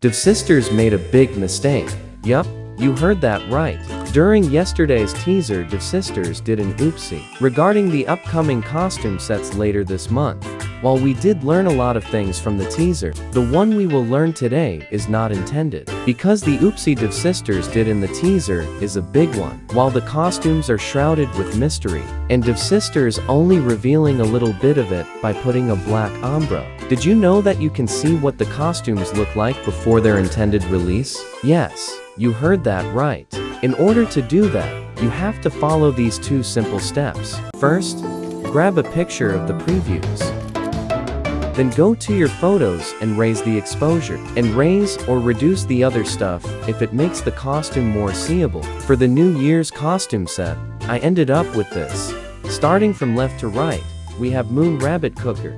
Devsisters made a big mistake. Yup, you heard that right. During yesterday's teaser, Devsisters did an oopsie regarding the upcoming costume sets later this month. While we did learn a lot of things from the teaser, the one we will learn today is not intended, because the oopsie Devsisters did in the teaser is a big one. While the costumes are shrouded with mystery, and Devsisters only revealing a little bit of it by putting a black ombre. Did you know that you can see what the costumes look like before their intended release? Yes, you heard that right. In order to do that, you have to follow these two simple steps. First, grab a picture of the previews. Then go to your photos and raise the exposure, and raise or reduce the other stuff if it makes the costume more seeable. For the New Year's costume set, I ended up with this. Starting from left to right, we have Moon Rabbit Cooker,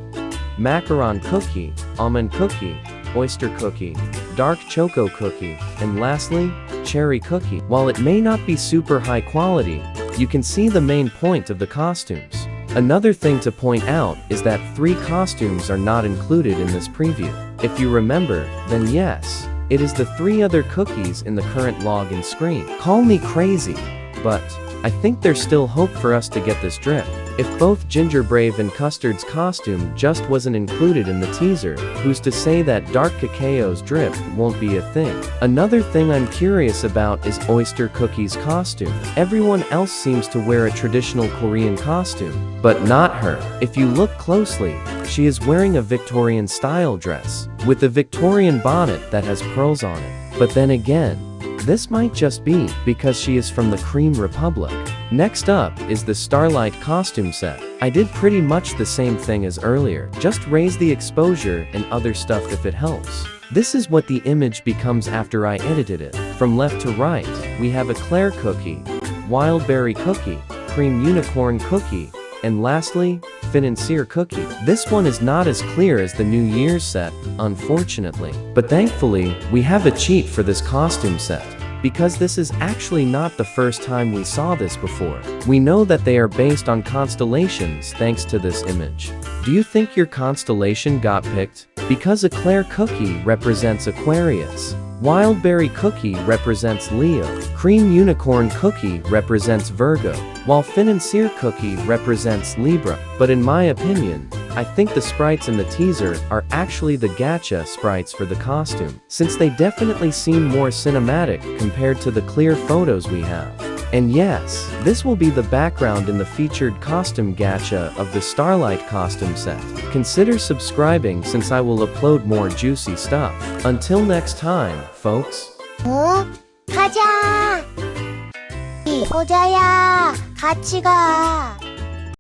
Macaron Cookie, Almond Cookie, Oyster Cookie, Dark Choco Cookie, and lastly, Cherry Cookie. While it may not be super high quality, you can see the main point of the costumes. Another thing to point out is that 3 costumes are not included in this preview. If you remember, then yes, it is the 3 other cookies in the current login screen. Call me crazy, but I think there's still hope for us to get this drip. If both Ginger Brave and Custard's costume just wasn't included in the teaser, who's to say that Dark Cacao's drip won't be a thing? Another thing I'm curious about is Oyster Cookie's costume. Everyone else seems to wear a traditional Korean costume, but not her. If you look closely, she is wearing a Victorian style dress, with a Victorian bonnet that has pearls on it. But then again, this might just be because she is from the Cream Republic. Next up is the Starlight costume set. I did pretty much the same thing as earlier, just raise the exposure and other stuff if it helps. This is what the image becomes after I edited it. From left to right, we have Eclair Cookie, Wild Berry Cookie, Cream Unicorn Cookie, and lastly, Financier Cookie. This one is not as clear as the New Year's set, unfortunately. But thankfully, we have a cheat for this costume set, because this is actually not the first time we saw this before. We know that they are based on constellations thanks to this image. Do you think your constellation got picked? Because Eclair Cookie represents Aquarius, Wild Berry Cookie represents Leo, Cream Unicorn Cookie represents Virgo, while Financier Cookie represents Libra. But in my opinion, I think the sprites in the teaser are actually the gacha sprites for the costume, since they definitely seem more cinematic compared to the clear photos we have. And yes, this will be the background in the featured costume gacha of the Starlight costume set. Consider subscribing since I will upload more juicy stuff. Until next time, folks. 가자! 호자야, 같이 가.